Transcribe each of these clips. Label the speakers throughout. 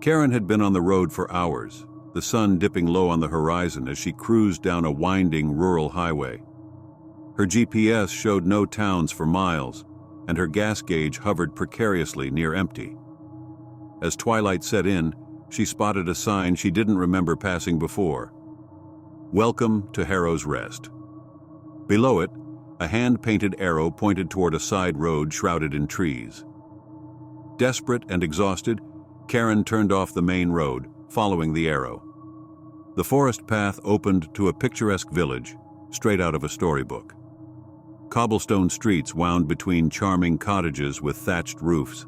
Speaker 1: Karen had been on the road for hours, the sun dipping low on the horizon as she cruised down a winding rural highway. Her GPS showed no towns for miles, and her gas gauge hovered precariously near empty. As twilight set in, she spotted a sign she didn't remember passing before. "Welcome to Harrow's Rest." Below it, a hand-painted arrow pointed toward a side road shrouded in trees. Desperate and exhausted, Karen turned off the main road, following the arrow. The forest path opened to a picturesque village, straight out of a storybook. Cobblestone streets wound between charming cottages with thatched roofs.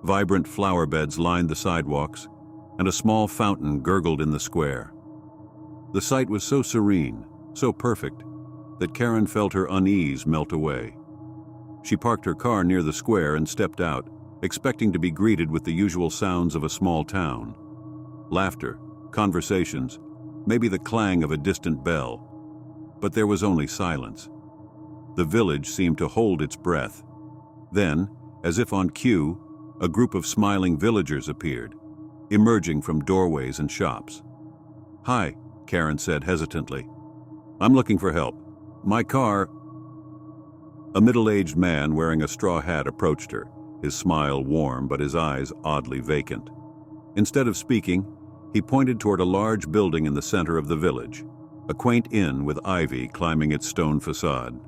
Speaker 1: Vibrant flower beds lined the sidewalks, and a small fountain gurgled in the square. The sight was so serene, so perfect, that Karen felt her unease melt away. She parked her car near the square and stepped out, expecting to be greeted with the usual sounds of a small town. Laughter, conversations, maybe the clang of a distant bell. But there was only silence. The village seemed to hold its breath. Then, as if on cue, a group of smiling villagers appeared, emerging from doorways and shops. "Hi," Karen said hesitantly. "I'm looking for help. My car—" A middle-aged man wearing a straw hat approached her, his smile warm but his eyes oddly vacant. Instead of speaking, he pointed toward a large building in the center of the village, a quaint inn with ivy climbing its stone facade.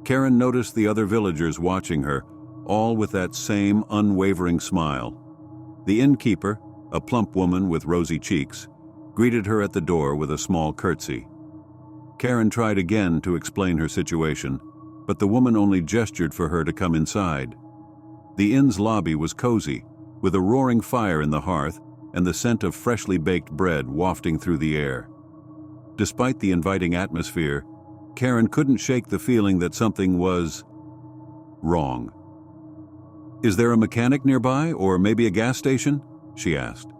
Speaker 1: Karen noticed the other villagers watching her, all with that same unwavering smile. The innkeeper, a plump woman with rosy cheeks, greeted her at the door with a small curtsy. Karen tried again to explain her situation, but the woman only gestured for her to come inside. The inn's lobby was cozy, with a roaring fire in the hearth and the scent of freshly baked bread wafting through the air. Despite the inviting atmosphere, Karen couldn't shake the feeling that something was wrong. "Is there a mechanic nearby, or maybe a gas station?" she asked.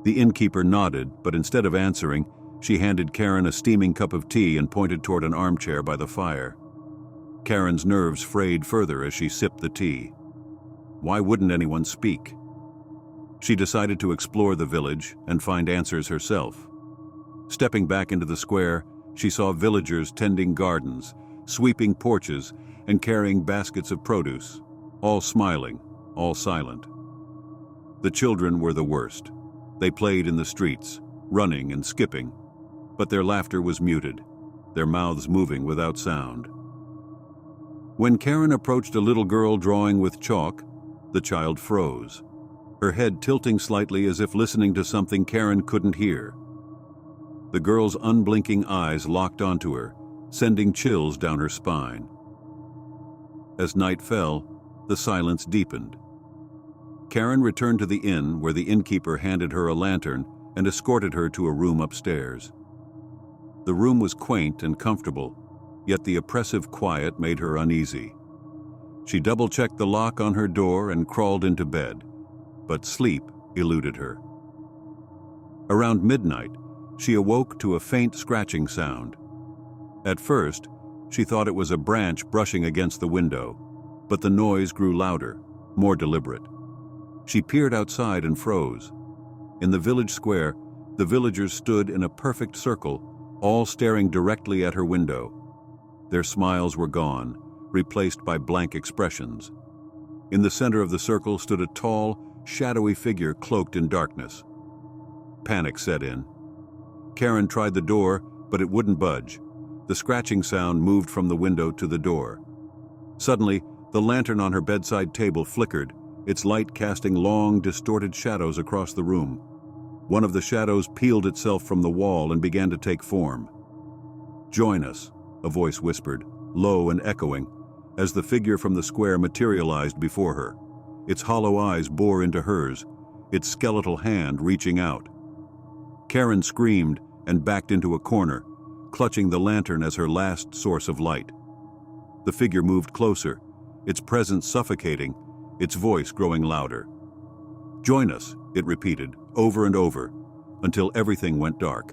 Speaker 1: The innkeeper nodded, but instead of answering, she handed Karen a steaming cup of tea and pointed toward an armchair by the fire. Karen's nerves frayed further as she sipped the tea. Why wouldn't anyone speak? She decided to explore the village and find answers herself. Stepping back into the square, she saw villagers tending gardens, sweeping porches, and carrying baskets of produce, all smiling, all silent. The children were the worst. They played in the streets, running and skipping, but their laughter was muted, their mouths moving without sound. When Karen approached a little girl drawing with chalk, the child froze, her head tilting slightly as if listening to something Karen couldn't hear. The girl's unblinking eyes locked onto her, sending chills down her spine. As night fell, the silence deepened. Karen returned to the inn where the innkeeper handed her a lantern and escorted her to a room upstairs. The room was quaint and comfortable, yet the oppressive quiet made her uneasy. She double-checked the lock on her door and crawled into bed, but sleep eluded her. Around midnight, she awoke to a faint scratching sound. At first, she thought it was a branch brushing against the window, but the noise grew louder, more deliberate. She peered outside and froze. In the village square, the villagers stood in a perfect circle, all staring directly at her window. Their smiles were gone, replaced by blank expressions. In the center of the circle stood a tall, shadowy figure cloaked in darkness. Panic set in. Karen tried the door, but it wouldn't budge. The scratching sound moved from the window to the door. Suddenly, the lantern on her bedside table flickered, its light casting long, distorted shadows across the room. One of the shadows peeled itself from the wall and began to take form. "Join us," a voice whispered, low and echoing, as the figure from the square materialized before her. Its hollow eyes bore into hers, its skeletal hand reaching out. Karen screamed and backed into a corner, clutching the lantern as her last source of light. The figure moved closer, its presence suffocating, its voice growing louder. "Join us," it repeated, over and over, until everything went dark.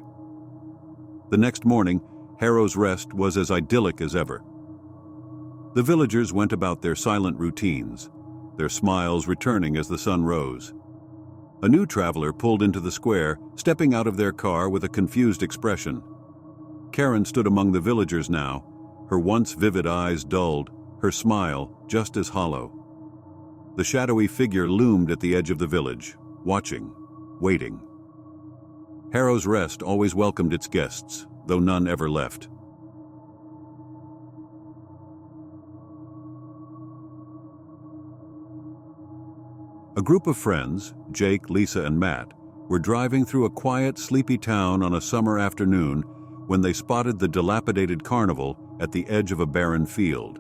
Speaker 1: The next morning, Harrow's Rest was as idyllic as ever. The villagers went about their silent routines, their smiles returning as the sun rose. A new traveler pulled into the square, stepping out of their car with a confused expression. Karen stood among the villagers now, her once vivid eyes dulled, her smile just as hollow. The shadowy figure loomed at the edge of the village, watching, waiting. Harrow's Rest always welcomed its guests, though none ever left. A group of friends, Jake, Lisa, and Matt, were driving through a quiet, sleepy town on a summer afternoon when they spotted the dilapidated carnival at the edge of a barren field.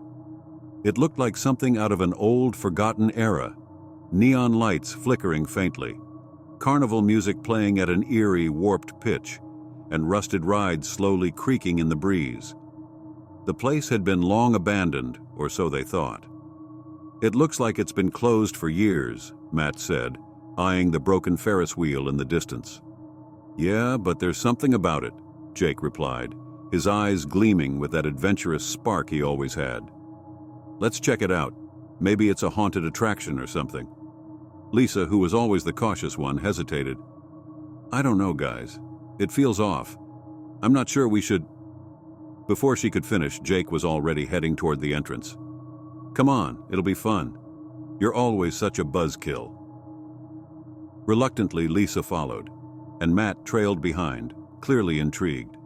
Speaker 1: It looked like something out of an old, forgotten era, neon lights flickering faintly, carnival music playing at an eerie, warped pitch, and rusted rides slowly creaking in the breeze. The place had been long abandoned, or so they thought. "It looks like it's been closed for years," Matt said, eyeing the broken Ferris wheel in the distance. "Yeah, but there's something about it," Jake replied, his eyes gleaming with that adventurous spark he always had. "Let's check it out. Maybe it's a haunted attraction or something." Lisa, who was always the cautious one, hesitated. "I don't know, guys. It feels off. I'm not sure we should—" Before she could finish, Jake was already heading toward the entrance. "Come on, it'll be fun. You're always such a buzzkill." Reluctantly, Lisa followed, and Matt trailed behind, clearly intrigued.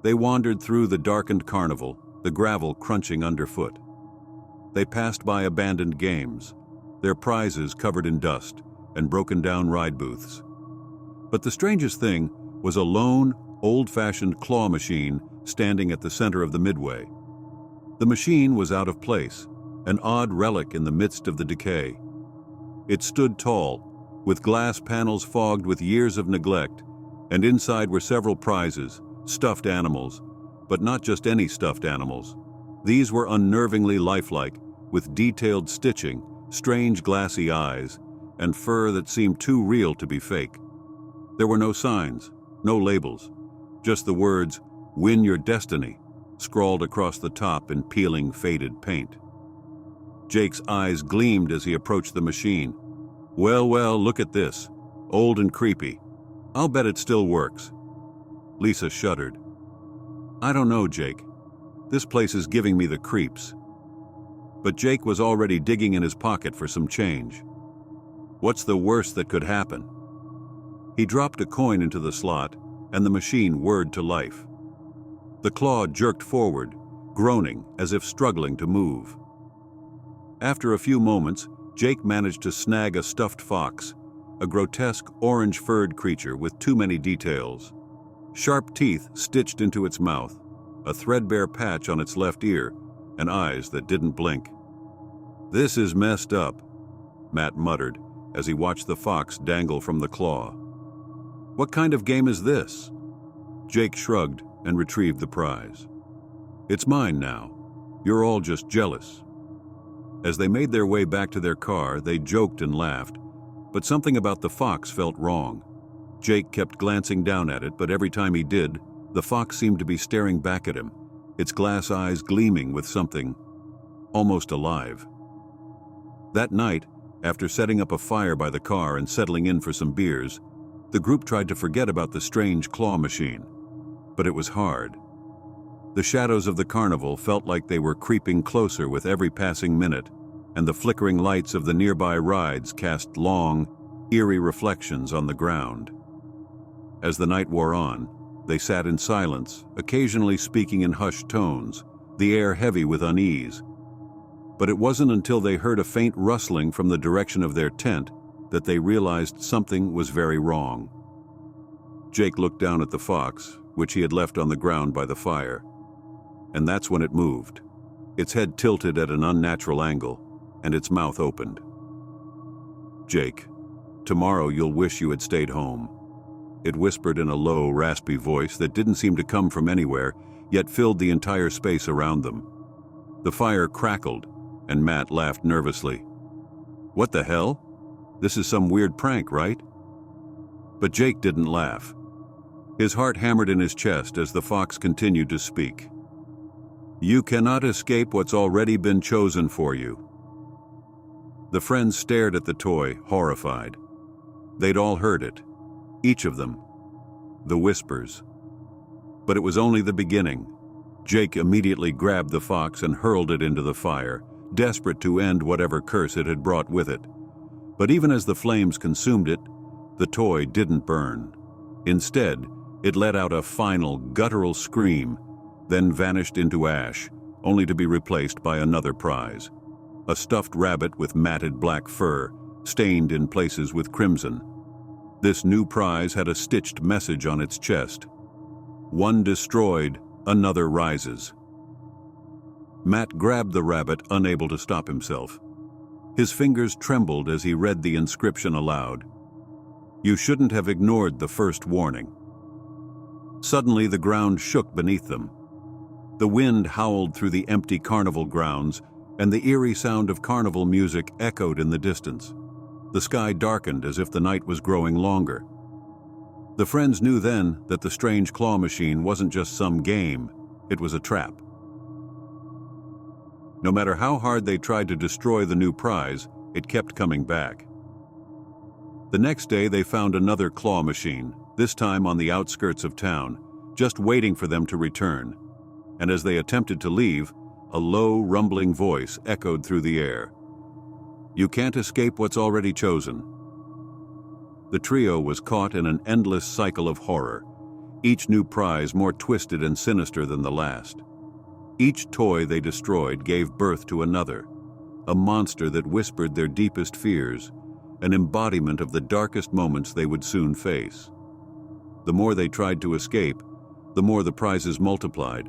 Speaker 1: They wandered through the darkened carnival, the gravel crunching underfoot. They passed by abandoned games, their prizes covered in dust, and broken-down ride booths. But the strangest thing was a lone, old-fashioned claw machine standing at the center of the midway. The machine was out of place, an odd relic in the midst of the decay. It stood tall, with glass panels fogged with years of neglect, and inside were several prizes, stuffed animals, but not just any stuffed animals. These were unnervingly lifelike, with detailed stitching, strange glassy eyes, and fur that seemed too real to be fake. There were no signs, no labels, just the words, "Win your destiny," scrawled across the top in peeling, faded paint. Jake's eyes gleamed as he approached the machine. Well, look at this. Old and creepy. I'll bet it still works." Lisa shuddered. "I don't know, Jake. This place is giving me the creeps." But Jake was already digging in his pocket for some change. What's the worst that could happen? He dropped a coin into the slot, and the machine whirred to life. The claw jerked forward, groaning as if struggling to move. After a few moments, Jake managed to snag a stuffed fox, a grotesque orange-furred creature with too many details. Sharp teeth stitched into its mouth, a threadbare patch on its left ear, and eyes that didn't blink. "This is messed up," Matt muttered as he watched the fox dangle from the claw. "What kind of game is this?" Jake shrugged and retrieved the prize. "It's mine now. You're all just jealous." As they made their way back to their car, they joked and laughed, but something about the fox felt wrong. Jake kept glancing down at it, but every time he did, the fox seemed to be staring back at him, its glass eyes gleaming with something almost alive. That night, after setting up a fire by the car and settling in for some beers, the group tried to forget about the strange claw machine. But it was hard. The shadows of the carnival felt like they were creeping closer with every passing minute, and the flickering lights of the nearby rides cast long, eerie reflections on the ground. As the night wore on, they sat in silence, occasionally speaking in hushed tones, the air heavy with unease. But it wasn't until they heard a faint rustling from the direction of their tent that they realized something was very wrong. Jake looked down at the fox, which he had left on the ground by the fire. And that's when it moved. Its head tilted at an unnatural angle, and its mouth opened. "Jake, tomorrow you'll wish you had stayed home," it whispered in a low, raspy voice that didn't seem to come from anywhere, yet filled the entire space around them. The fire crackled, and Matt laughed nervously. "What the hell? This is some weird prank, right?" But Jake didn't laugh. His heart hammered in his chest as the fox continued to speak. "You cannot escape what's already been chosen for you." The friends stared at the toy, horrified. They'd all heard it, each of them, the whispers. But it was only the beginning. Jake immediately grabbed the fox and hurled it into the fire, desperate to end whatever curse it had brought with it. But even as the flames consumed it, the toy didn't burn. Instead, it let out a final, guttural scream, then vanished into ash, only to be replaced by another prize. A stuffed rabbit with matted black fur, stained in places with crimson. This new prize had a stitched message on its chest. One destroyed, another rises. Matt grabbed the rabbit, unable to stop himself. His fingers trembled as he read the inscription aloud. You shouldn't have ignored the first warning. Suddenly, the ground shook beneath them. The wind howled through the empty carnival grounds, and the eerie sound of carnival music echoed in the distance. The sky darkened as if the night was growing longer. The friends knew then that the strange claw machine wasn't just some game, it was a trap. No matter how hard they tried to destroy the new prize, it kept coming back. The next day they found another claw machine, this time on the outskirts of town, just waiting for them to return. And as they attempted to leave, a low, rumbling voice echoed through the air. You can't escape what's already chosen. The trio was caught in an endless cycle of horror, each new prize more twisted and sinister than the last. Each toy they destroyed gave birth to another, a monster that whispered their deepest fears, an embodiment of the darkest moments they would soon face. The more they tried to escape, the more the prizes multiplied,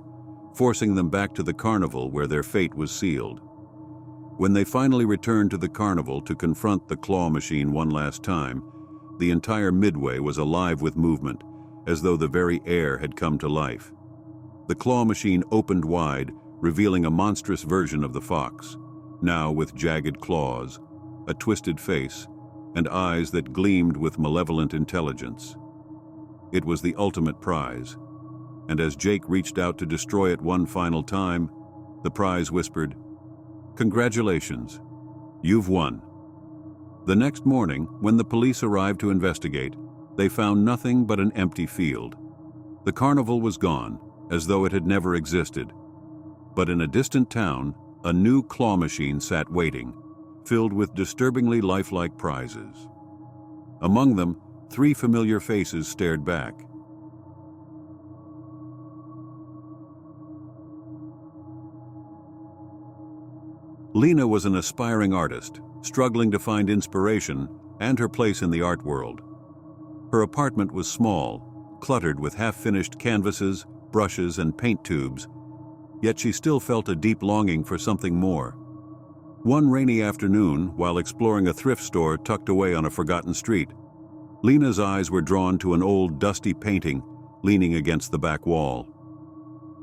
Speaker 1: forcing them back to the carnival where their fate was sealed. When they finally returned to the carnival to confront the claw machine one last time, the entire midway was alive with movement, as though the very air had come to life. The claw machine opened wide, revealing a monstrous version of the fox, now with jagged claws, a twisted face, and eyes that gleamed with malevolent intelligence. It was the ultimate prize, and as Jake reached out to destroy it one final time, the prize whispered, "Congratulations, you've won." The next morning, when the police arrived to investigate, they found nothing but an empty field. The carnival was gone, as though it had never existed. But in a distant town, a new claw machine sat waiting, filled with disturbingly lifelike prizes. Among them, 3 familiar faces stared back. Lena was an aspiring artist, struggling to find inspiration and her place in the art world. Her apartment was small, cluttered with half-finished canvases, brushes, and paint tubes, yet she still felt a deep longing for something more. One rainy afternoon, while exploring a thrift store tucked away on a forgotten street, Lena's eyes were drawn to an old, dusty painting leaning against the back wall.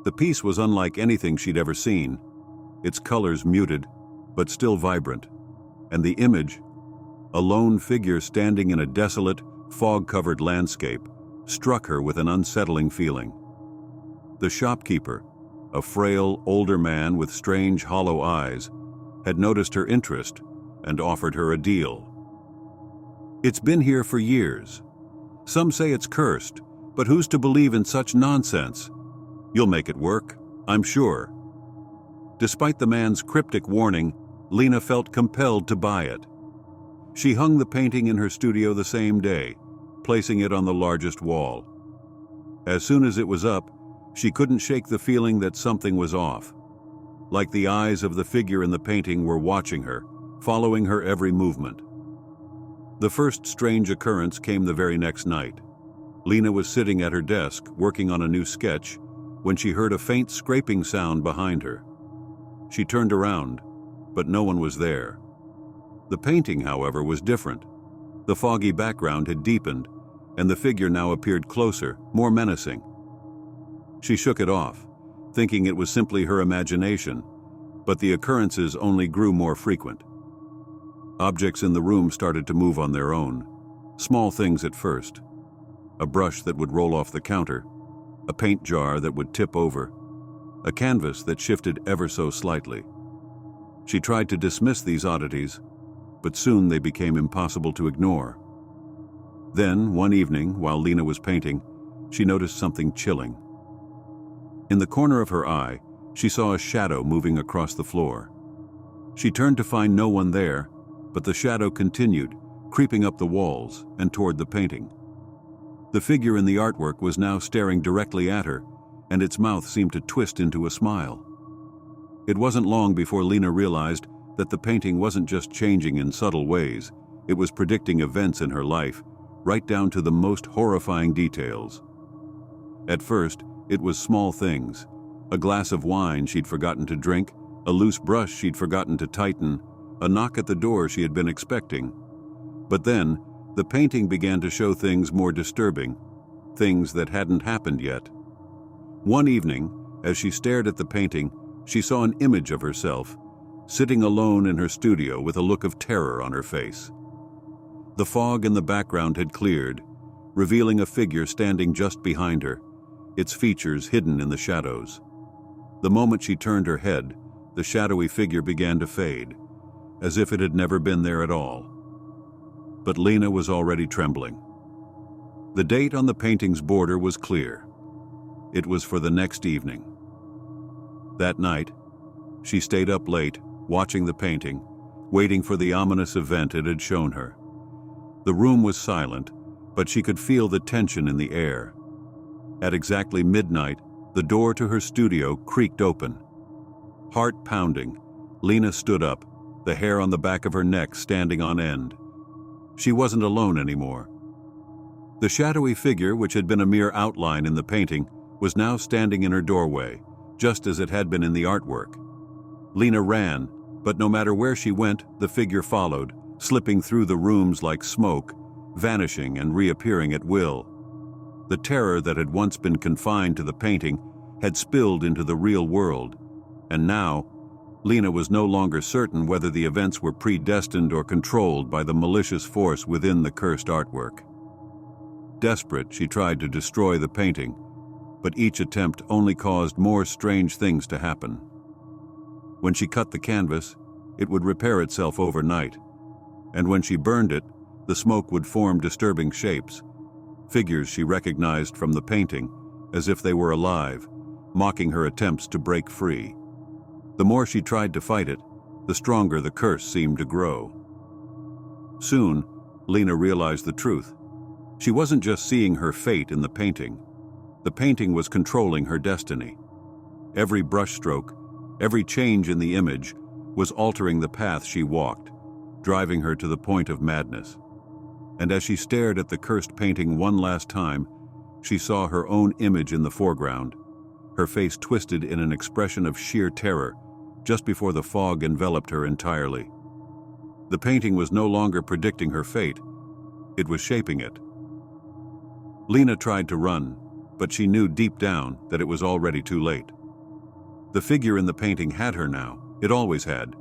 Speaker 1: The piece was unlike anything she'd ever seen, its colors muted, but still vibrant, and the image, a lone figure standing in a desolate, fog-covered landscape, struck her with an unsettling feeling. The shopkeeper, a frail, older man with strange, hollow eyes, had noticed her interest and offered her a deal. "It's been here for years. Some say it's cursed, but who's to believe in such nonsense? You'll make it work, I'm sure." Despite the man's cryptic warning, Lena felt compelled to buy it. She hung the painting in her studio the same day, placing it on the largest wall. As soon as it was up, she couldn't shake the feeling that something was off. Like the eyes of the figure in the painting were watching her, following her every movement. The first strange occurrence came the very next night. Lena was sitting at her desk, working on a new sketch, when she heard a faint scraping sound behind her. She turned around, but no one was there. The painting, however, was different. The foggy background had deepened, and the figure now appeared closer, more menacing. She shook it off, thinking it was simply her imagination, but the occurrences only grew more frequent. Objects in the room started to move on their own, small things at first. A brush that would roll off the counter, a paint jar that would tip over, a canvas that shifted ever so slightly. She tried to dismiss these oddities, but soon they became impossible to ignore. Then, one evening, while Lena was painting, she noticed something chilling. In the corner of her eye, she saw a shadow moving across the floor. She turned to find no one there, but the shadow continued, creeping up the walls and toward the painting. The figure in the artwork was now staring directly at her, and its mouth seemed to twist into a smile. It wasn't long before Lena realized that the painting wasn't just changing in subtle ways, it was predicting events in her life, right down to the most horrifying details. At first, it was small things: a glass of wine she'd forgotten to drink, a loose brush she'd forgotten to tighten, a knock at the door she had been expecting. But then, the painting began to show things more disturbing, things that hadn't happened yet. One evening, as she stared at the painting, she saw an image of herself, sitting alone in her studio with a look of terror on her face. The fog in the background had cleared, revealing a figure standing just behind her, its features hidden in the shadows. The moment she turned her head, the shadowy figure began to fade, as if it had never been there at all. But Lena was already trembling. The date on the painting's border was clear. It was for the next evening. That night, she stayed up late, watching the painting, waiting for the ominous event it had shown her. The room was silent, but she could feel the tension in the air. At exactly midnight, the door to her studio creaked open. Heart pounding, Lena stood up, the hair on the back of her neck standing on end. She wasn't alone anymore. The shadowy figure, which had been a mere outline in the painting, was now standing in her doorway, just as it had been in the artwork. Lena ran, but no matter where she went, the figure followed, slipping through the rooms like smoke, vanishing and reappearing at will. The terror that had once been confined to the painting had spilled into the real world, and now, Lena was no longer certain whether the events were predestined or controlled by the malicious force within the cursed artwork. Desperate, she tried to destroy the painting, but each attempt only caused more strange things to happen. When she cut the canvas, it would repair itself overnight, and when she burned it, the smoke would form disturbing shapes, figures she recognized from the painting, as if they were alive, mocking her attempts to break free. The more she tried to fight it, the stronger the curse seemed to grow. Soon, Lena realized the truth. She wasn't just seeing her fate in the painting. The painting was controlling her destiny. Every brushstroke, every change in the image, was altering the path she walked, driving her to the point of madness. And as she stared at the cursed painting one last time, she saw her own image in the foreground, her face twisted in an expression of sheer terror, just before the fog enveloped her entirely. The painting was no longer predicting her fate, it was shaping it. Lena tried to run, but she knew deep down that it was already too late. The figure in the painting had her now, it always had,